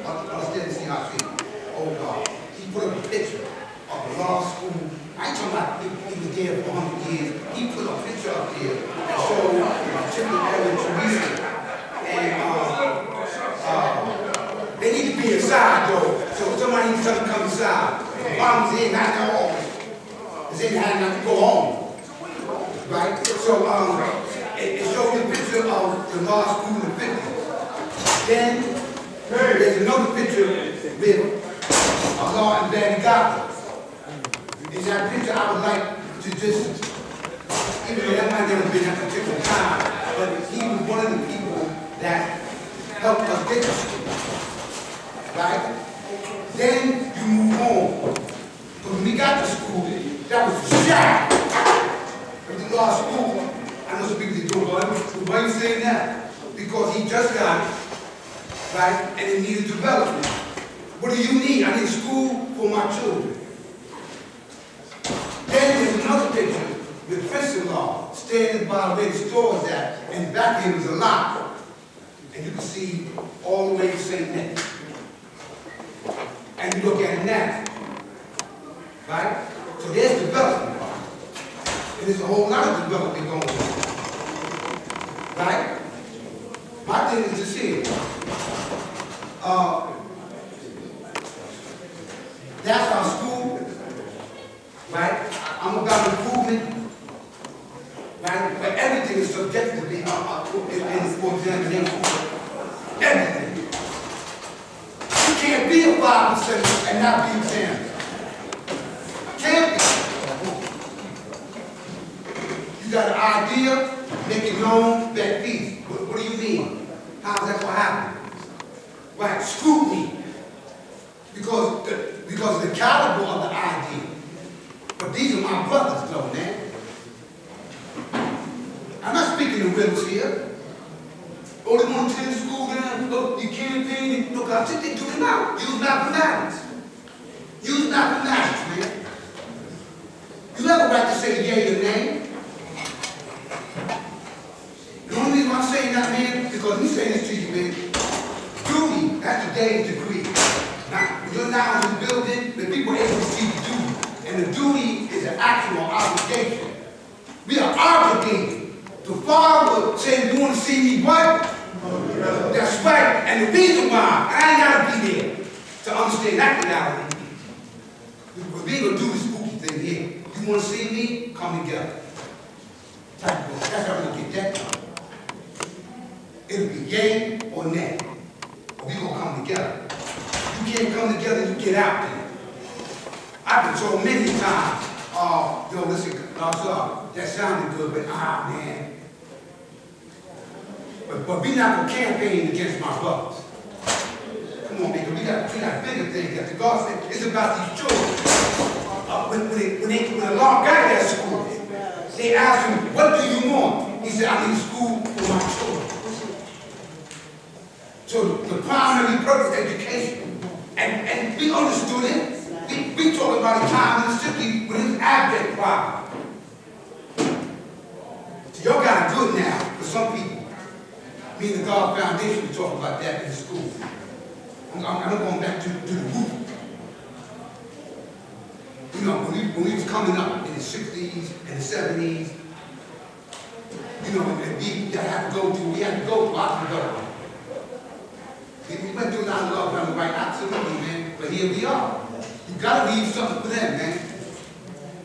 understand and see how I feel. Oh God, he put up a picture of the law school. I ain't talking about he was there for 100 years. He put a picture up there that showed particular area of Jerusalem. And they need to be inside though. So somebody needs to come inside. The problem is they ain't got their office. They ain't had enough to go home. Right? So it shows you a picture of the law school in the 50s. Then there's another picture with a law and Daddy Gotham. In that picture, I would like to just, even though that might never have been at a particular time, but he was one of the people that helped us get to school. Right? Then you move on. But when we got to school, that was the shack of the law school. I know some people that don't, but why are you saying that? Because he just got it, right? And it needed development. What do you need? I need school for my children. Then there's another picture with Princeton Law, standing by where the store is at, and back there was a lot. And you can see all the way to St. Nick. And you look at it now. Right? So there's development. And there's a whole lot of development going on. Right? My thing is just here. That's our school. Right? I'm about improvement. Right? But everything is subjected to be for examination. Everything. You can't be a 5% and not be examined. Can't be. You got an idea, make it known, that piece. What do you mean? How's that going to happen? Right, scrutiny. Because of the caliber of the idea. But these are my brothers, though, man. I'm not speaking to widows here. Oh, they want to attend school down. Oh, you campaign. Look, I think they do it now. Use mathematics. Use mathematics, man. You have a right to say yea or nay. The only reason I'm saying that, man, because let me say this to you, man. Duty, that's the day's degree. Now, when you're now in the building, the people are able to see the duty. And the duty is an actual obligation. We are obligated. The Father said, you want to see me what? That's right. And the reason why I ain't got to be there to understand that reality. Because we ain't going to do this spooky thing here. You want to see me? Come together. That's how we're going to get that done. It'll be yay or nay. But we're going to come together. You can't come together, you get out there. I've been told many times, yo, listen, that sounded good, but man. But we not going to campaign against my brothers. Come on, because we got bigger things. That the God said it's about these children. When the law got that school, they asked him, what do you want? He said, I need school for my children. So the primary purpose is education. And we understood it. We talk about a time in the city when it was abject problem. So y'all got it good now for some people. Me and the God Foundation, we talk about that in school. I'm going back to the root. You know, when we was coming up in the 60s and the 70s, you know, and we had to go through lots of development. We went through a lot of love on the right, absolutely, man. But here we are. You gotta leave something for them, man.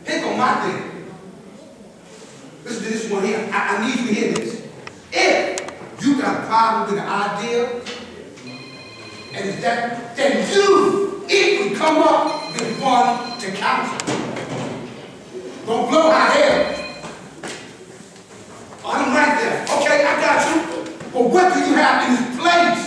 Here go my thing. Listen to this one here. I need you to hear this. If you got a problem with an idea, and it's that, then you even come up with one to counsel. Don't blow my head. I'm right there. Okay, I got you. But what do you have in this place?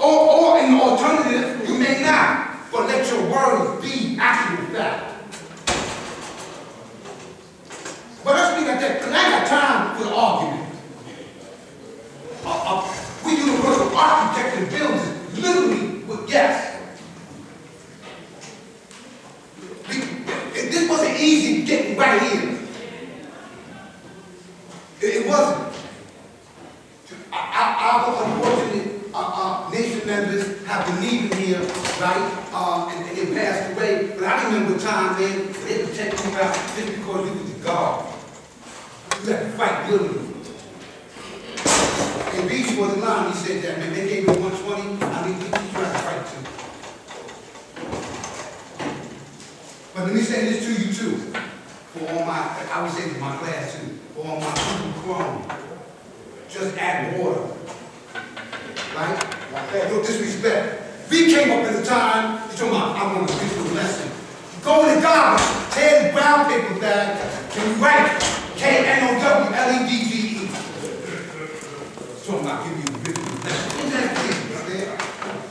Or in the alternative, you may not, but let your words be actual fact. But let's speak like that, because I ain't got time for the argument. We universal architects and builders, literally, with yes. This wasn't easy getting right here. It wasn't. I was unfortunate have believed in here, right? And they passed away. But I remember a time, man, they would take you out just because you was the God. You had to fight William. And Beach was in line, he said that, man, they gave me 120, I mean, you tried to fight too. But let me say this to you too, for all my, I would say to my class too, for all my people chrome, just add water, right? No disrespect. We came up at the time, you're talking about, I want to give you a lesson. Go in the garbage, tear the brown paper bag, and you write K-N-O-W-L-E-D-G-E. So I'm not giving you a video lesson. Isn't that clear, man?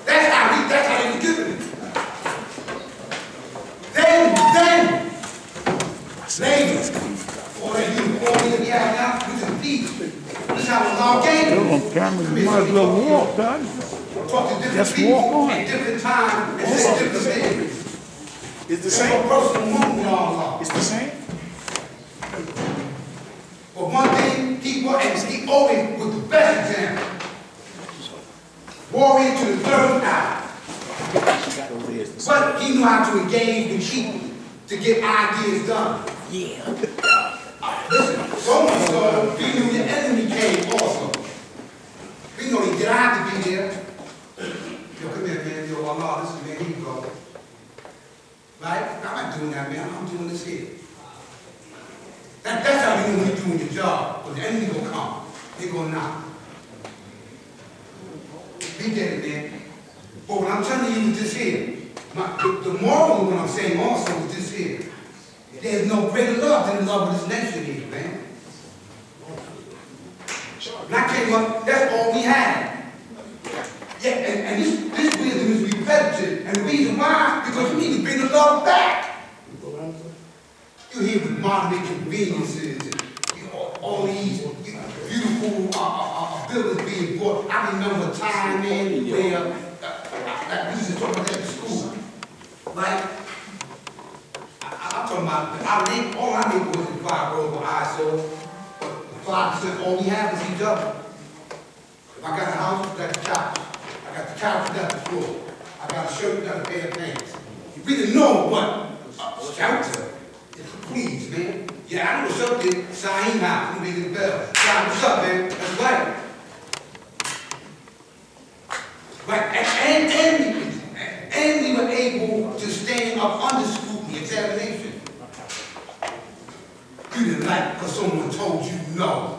That's how they were giving it. Then, ladies, all that uniform that we have now, we just teach. This is how a long game. You're on camera, you might as well walk, dog. Talk to different Just people walk on. at different times and say different things. It's the There's same. no personal movement all along. It's the same. But one thing, he always was the best example. Warrior to the third hour. But he knew how to engage with people to get ideas done. Yeah. Listen, so much so, he knew the enemy came also. We know he didn't have to be there. Yo, come here, man. Yo, Allah, this is where he go. Right? I'm not doing that, man. I'm doing this here. That's how you know when you're doing your job. Because the enemy gonna come. They gonna knock. We get it, man. But what I'm telling you is this here. The moral of what I'm saying also is this here. There's no greater love than the love of this nation here, man. When I came up, that's all we had. Yeah, and this wisdom is repetitive. And the reason why, because we need to bring the love back. You hear with modern conveniences and all these beautiful buildings being brought. I remember a time, man, where we used to talk about that in school. Like, I'm talking about, all I need was in 5 rows of ISO. 5%, all we have is each other. If I got a house, I got the couch. I got the couch, I got the floor. I got a shirt, I got a pair of pants. You really know what shelter. Please, man. Yeah, I know what's up there. Saeem house, I'm ringing the bell. Saeem, what's up, man? That's right. Right, and we were able to stand up under scrutiny, examination. You didn't like because someone told you no.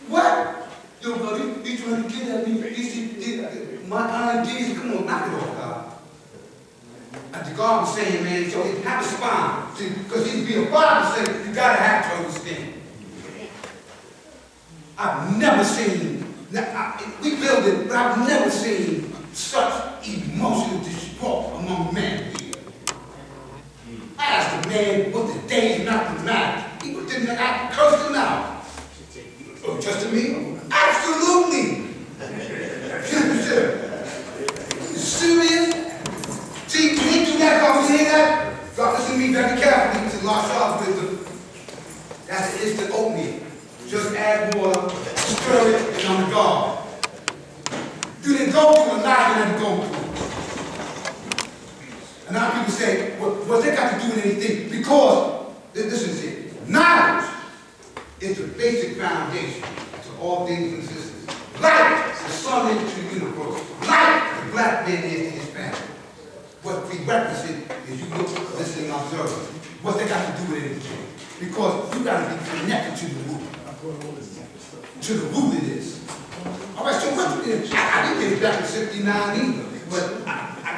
What? Yo, buddy, you trying to get at me? My ideas, come on, knock it off, God. And the God was saying, man, so have a spine. Because he'd be a father saying, you gotta have to understand. I've never seen, we build it, but I've never seen such emotional distraught among men here. I asked the man what the days not the night. He didn't, I cursed him out. Oh, just to me? Absolutely. Serious? See, when he do that, God, you hear that? God, listen to me very carefully. It's a lost off wisdom. That's the instant oatmeal. Just add water, stir it, and on the guard. You didn't go through a lot you didn't go through. And now people say, well, they got to do with anything? Because, this is it. Knowledge is the basic foundation to all things in existence. Light, the sun is to the universe. Light, the black man is to his family. What prerequisite is you look, listen, and observe. What they got to do with anything? Because you got to be connected to the root. To the root of this. All right, so what you did, I didn't get it back in 59 either, but I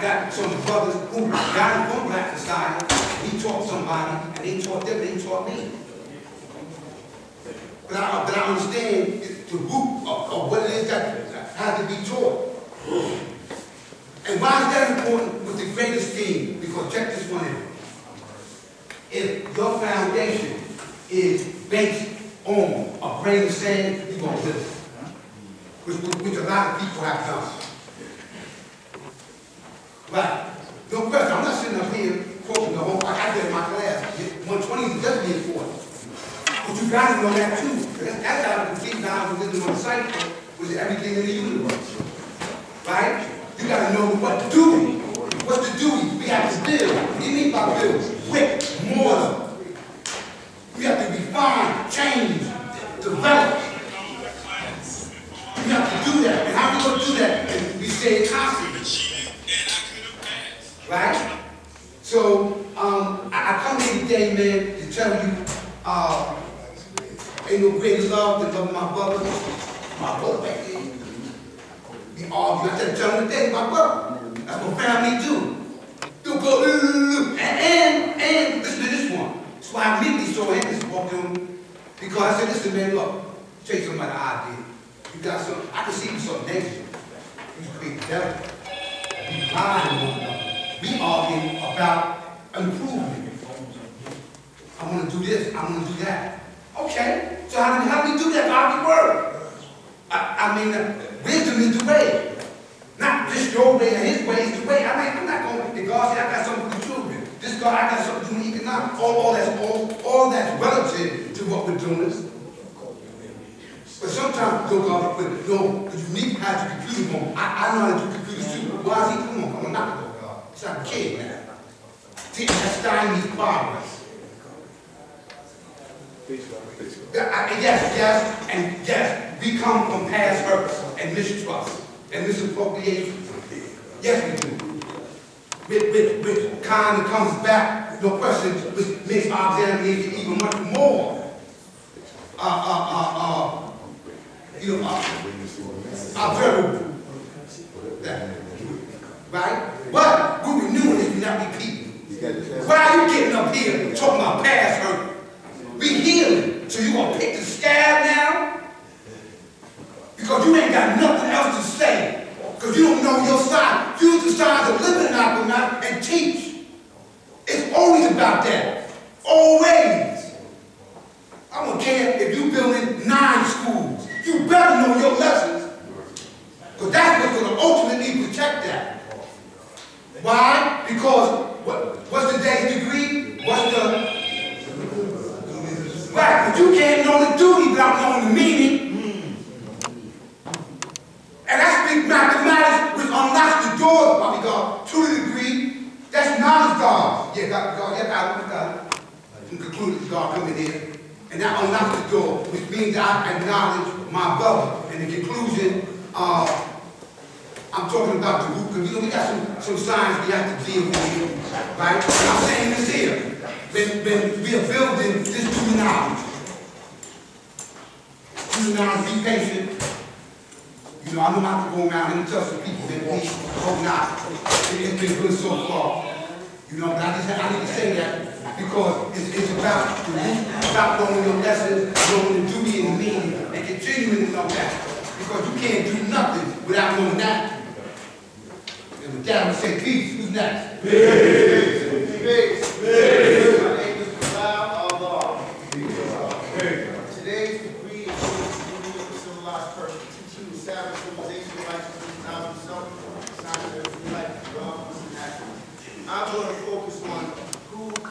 got some brothers who got it from Black Society. He taught somebody, and they taught them, and they taught me. But I understand the root of what it is that has to be taught. And why is that important with the greatest theme? Because check this one out. If your foundation is based on a grain of sand, you're going to live. Which a lot of people have done. Right. No question. I'm not sitting up here quoting the whole, I did in my class. 120 is definitely important. But you got to know that too. That's how the complete knowledge of wisdom on the cycle was everything in the universe. Right? gotta know what to do. What's the duty? We have to build. What do you mean by build? Brick, mortar. We have to refine, change, develop. We have to do that. And how we gonna do that? And we say it constantly. Right? So, I come here today, man, to tell you, ain't no greater love than loving my brother. My brother back there. We argue. I said, tell him today, my brother. That's what family do. You go, and listen to this one. That's why I immediately saw him just walk in, because I said, listen, man, look, tell you something about the idea. You got something, I can see you something negative. You create the devil. We lying to one another. We arguing about improvement. I want to do this, I want to do that. Okay, so how do we do that? How do we work? Wisdom is the way. Not just your way and his way is the way. I'm not going to, God said I got something for the children. This God, I got something to do with economics. All that's relative to what we're doing. But sometimes, God, because you need to have the computer going. I know how to do computers too. Why is he? Come on, I'm not going to God. It's not a kid, man. That's stymies progress. Yes, we come from past hurts and mistrust and misappropriation. Yes, we do. Which kind of comes back, no question, which makes our examination even much more observable. Right? But what we're doing is we're not repeating. Why are you getting up here talking about past hurt? We healing. So you gonna pick the scab now? Because you ain't got nothing else to say. Because you don't know your side. Use the sides of living in Aquanaut and teach. It's always about that. Always. I don't care if you're building 9 schools. You better know your lessons. Because that's what's going to ultimately protect that. Why? Because what's the day's degree? What's the... Right, but you can't know the duty without knowing the meaning. And I speak mathematics, which unlocks the doors, Bobby God, to the degree. That's knowledge, God. Yeah, God. In conclusion, God coming in. And that unlocks the door, which means I acknowledge my brother. In the conclusion, I'm talking about the root, because we got some signs we have to deal with here, right? And I'm saying this here. When we are building this true knowledge, be patient. You know, I know not to go around and tell some people that we hope not. It's been good so far. You know, but I need to say that because it's about knowing your lessons, knowing the duty and the meaning, and continuing to know that. Because you can't do nothing without knowing that. And with that, I'm going to say peace. Who's next? Peace. Peace. Peace. My name is Bilal Allah. Today's degree is a civilized person, teaching the savage civilization rights to knowledge of self, science, and life, God, and action. I'm going to focus on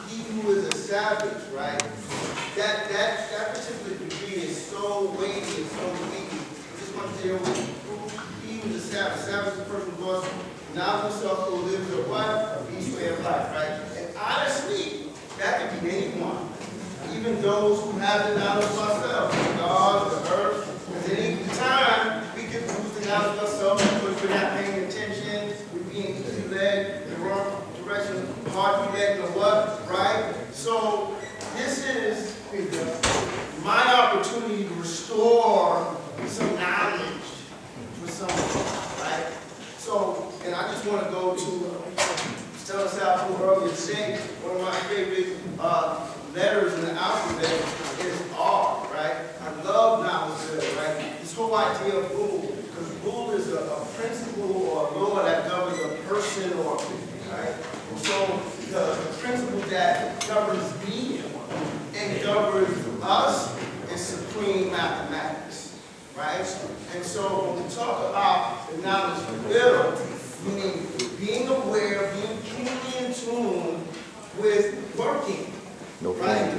he who is a savage, right? That particular degree is so weighty and so deep. I just want to deal with who he who is a savage. Savage is a person who lost knowledge of himself, who lives a what? A peaceful way of life, right? And honestly, that could be anyone. Even those who have the knowledge of ourselves, God, the earth. Because at any time, we can lose the knowledge of ourselves because we're not paying attention, we're being easy-led in the wrong direction, hard to be led to what, right? So this is my opportunity to restore some knowledge for someone, right? So, and I just want to go to tell us out too earlier today, one of my favorite letters in the alphabet is R, right? I love knowledge, right? This whole idea of rule, because rule is a principle or a law that governs a person or a people, right? So the principle that governs me and governs us is supreme mathematics, right? And so when we talk about the knowledge of will, meaning being aware, being keenly in tune with working. No right?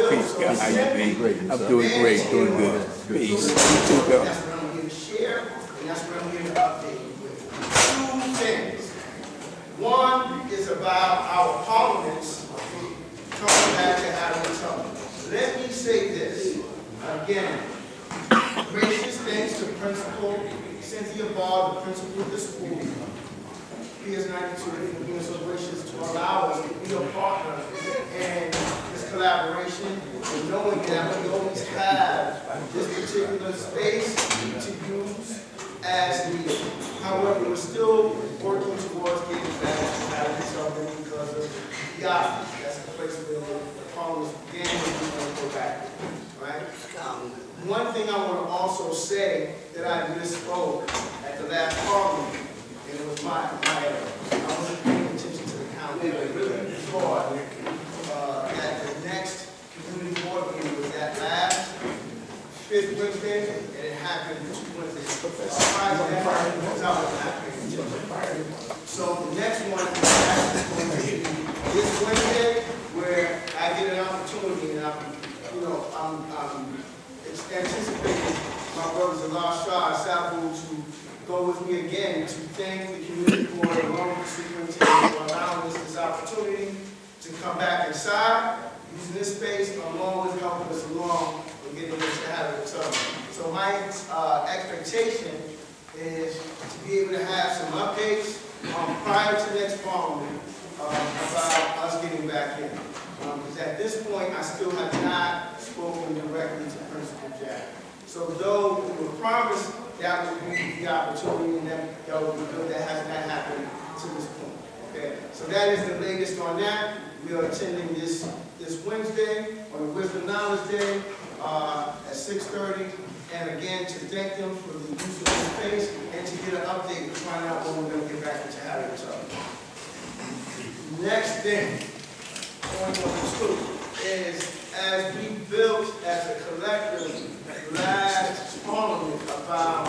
Peace, God. How you be? I'm doing great, doing good. Peace. You too, God. That's what I'm here to share, and that's what I'm here to update you with. One is about our parliaments coming back to having trouble. Let me say this again. Gracious thanks to Principal Cynthia Ball, the principal of the school, PS92, for being so gracious to allow us to be a partner in this collaboration, and knowing that we always have this particular space to use as needed. However, we're still working towards getting back to having something because of the office. That's the place where the problems began, and we want to go back. Right? One thing I want to also say that I misspoke at the last parliament, and it was my error. I wasn't paying attention to the calendar. I really thought that the next community board meeting was that last fifth Wednesday, and it happened 2 Wednesdays. Surprised that because I was not paying attention. So the next one is actually going to be this Wednesday, where I get an opportunity, and I'm anticipating my brothers Elisha and Sabu to go with me again to thank the community board along with the superintendent for allowing us this opportunity to come back inside, using this space, along with helping us along with getting us to have it. So my expectation is to be able to have some updates prior to next parliament about us getting back in. Because at this point, I still have not spoken directly to Principal Jack. So though we were promised that would be the opportunity, and that would be good, that has not happened to this point. Okay, so that is the latest on that. We are attending this Wednesday on the Wisdom Knowledge Day at 6:30, and again to thank them for the use of this space and to get an update to find out when we're going to get back into having each other. Next thing, point number 2, is as we built as a collective last parliament about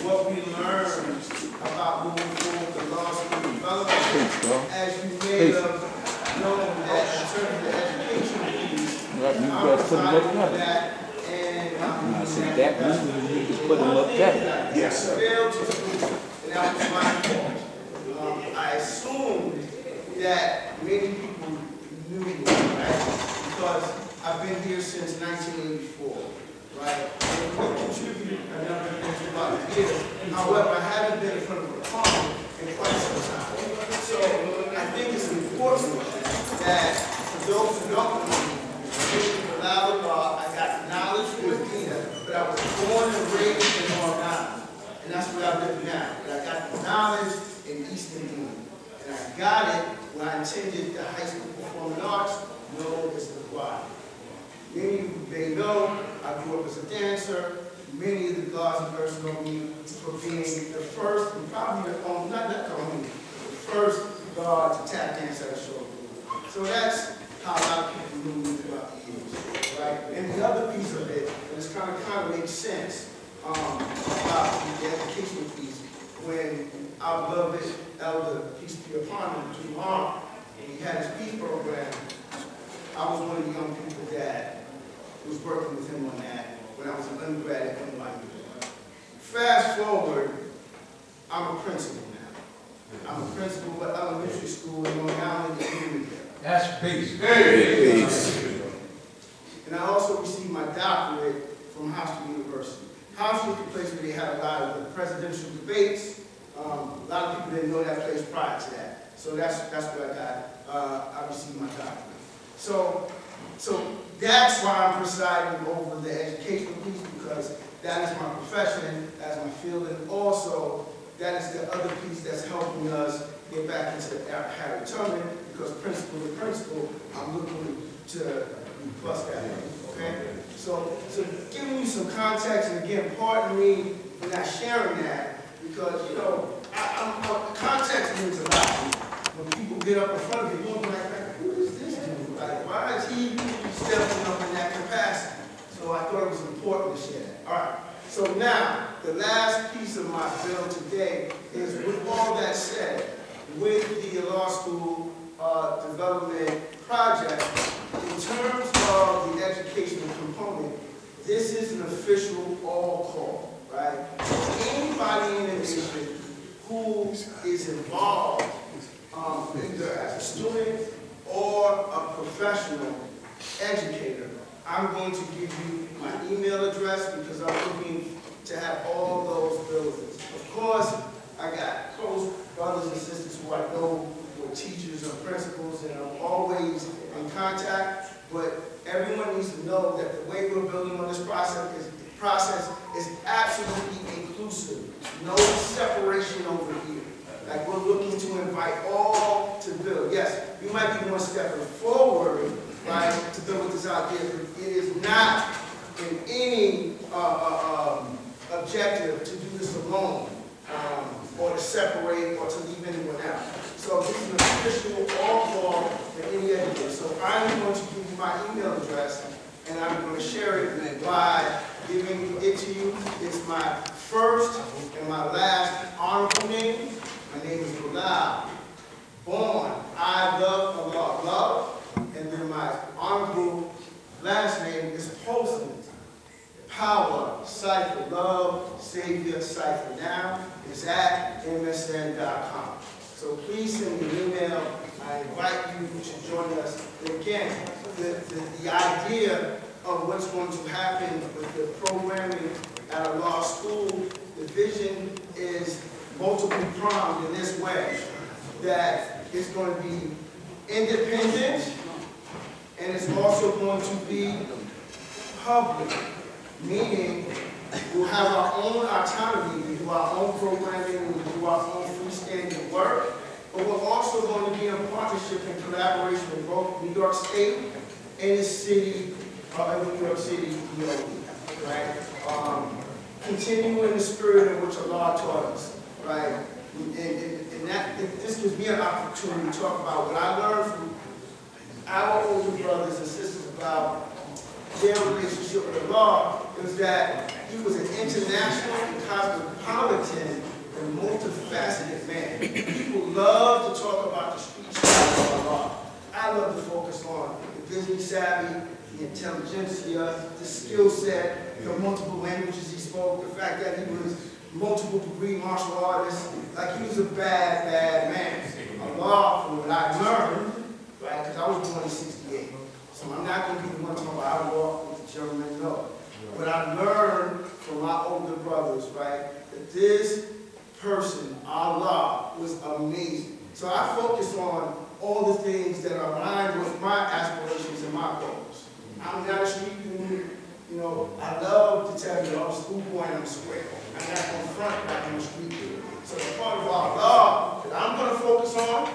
what we learned about moving forward the law school development, as you may have known that in terms of the education piece, I'm excited with that, and I see that one, you need to put them up there. yes, failed to do, and that was my fault. I assumed that many people knew me, right? Because I've been here since 1984, right? And we contributed a number of things about the years. However, I haven't been in front of a parliament in quite some time. So I think it's important that for those who don't know me, I got knowledge from Medina, but I was born and raised in Long Island. And that's where I live now. But I got the knowledge in East Medina. And I got it when I attended the High School Performing Arts, known as the choir. Many of you may know, I grew up as a dancer. Many of the guards and girls know me for being the first, and probably the only, not the only, the first guard to tap dance at a show. So that's how a lot of people knew me throughout the years, right? And the other piece of it, and it's kind of makes sense about the educational piece, when our beloved elder, peace be upon him, Dumont, and he had his peace program, I was one of the young people that was working with him on that when I was an undergrad at NYU. Fast forward, I'm a principal now. I'm a principal at elementary school in Long Island, Virginia. That's peace. Hey, peace. And I also received my doctorate from Hofstra University. Hofstra is the place where they had a lot of the presidential debates. A lot of people didn't know that place prior to that. So that's what I got. I received my doctorate. So that's why I'm presiding over the educational piece, because that is my profession, that's my field, and also that is the other piece that's helping us get back into the Harry Tubman, because principal to principal, I'm looking to bust that, okay? So giving you some context, and again, pardon me for not sharing that, because, you know, context means a lot. When people get up in front of you, you're like, who is this dude? Like, why is he stepping up in that capacity? So I thought it was important to share that. All right. So now, the last piece of my bill today is, with all that said, with the law school development project, in terms of the educational component, this is an official all call, right? Anybody in the nation who is involved either as a student or a professional educator, I'm going to give you my email address because I'm looking to have all those abilities. Of course, I got close brothers and sisters who I know were teachers or principals, and I'm always in contact, but everyone needs to know that the way we're building on this process is absolutely inclusive. No separation over here. Like, we're looking to invite all to build. Yes, you might be one step forward, right, to build this idea, but it is not in any objective to do this alone, or to separate or to leave anyone out. So this is an official all for any educator. So I'm going to give you my email address, and I'm going to share it by giving it to you. It's my first and my last honorable name. My name is Bilal. Born, I love Allah, love, and then my honorable last name is Poston. Power, Cipher, love, Savior, Cipher. Now is at msn.com. So please send me an email. I invite you to join us. And again, the idea of what's going to happen with the programming at a law school, the vision is multiple pronged in this way, that it's going to be independent and it's also going to be public, meaning we'll have our own autonomy, we do our own programming, we do our own freestanding work, but we're also going to be in partnership and collaboration with both New York State and the city, New York City, right? Continuing the spirit in which Allah taught us, right? And this gives me an opportunity to talk about what I learned from our older brothers and sisters about their relationship with Allah, is that he was an international and cosmopolitan and multifaceted man. People love to talk about the street side of Allah. I love to focus on the business savvy, the intelligentsia, the skill set, the multiple languages he spoke, the fact that he was multiple degree martial artist, like he was a bad, bad man. Allah, from what I learned, right, because I was born in '68, so I'm not going to be the one talking about I walk with the gentleman, no. But I learned from my older brothers, right, that this person, Allah, was amazing. So I focus on all the things that are aligned with my aspirations and my goals. I'm not a street dude, you know, I love to tell you I'm a schoolboy and I'm a square. I'm not going to front like I'm a street dude. So the part of Allah that I'm going to focus on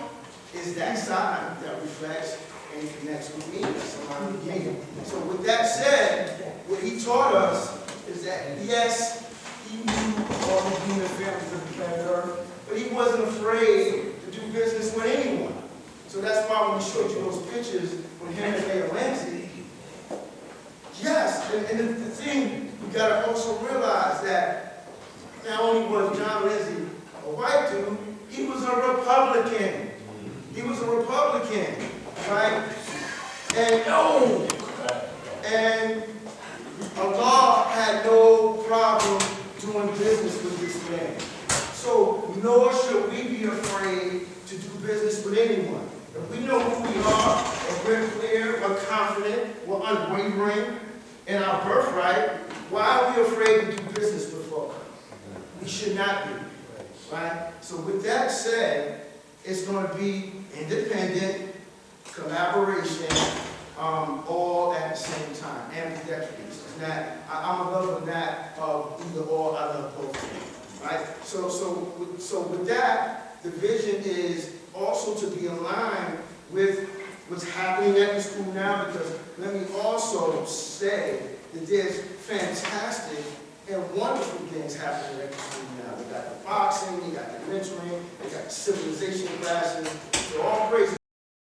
is that side that reflects and connects with me. So with that said, what he taught us is that, yes, he knew all the human families of the planet Earth, but he wasn't afraid to do business with anyone. So that's why when we showed you those pictures with him and Mayor Ramsey, yes, and the thing we got to also realize that not only was John Ramsey a white dude, he was a Republican. He was a Republican, right? And Allah had no problem doing business with this man. So nor should we be afraid to do business with anyone. If we know who we are, if we're clear, we're confident, we're unwavering in our birthright, why are we afraid to do business with folk? We should not be, right? So with that said, it's going to be independent, collaboration, all at the same time, ambidextrous. I'm a lover of that of either or, I love both, right? So with that, the vision is also to be aligned with what's happening at the school now, because let me also say that there's fantastic and wonderful things happening at the school now. They got the boxing, they got the mentoring, they got the civilization classes. So all praise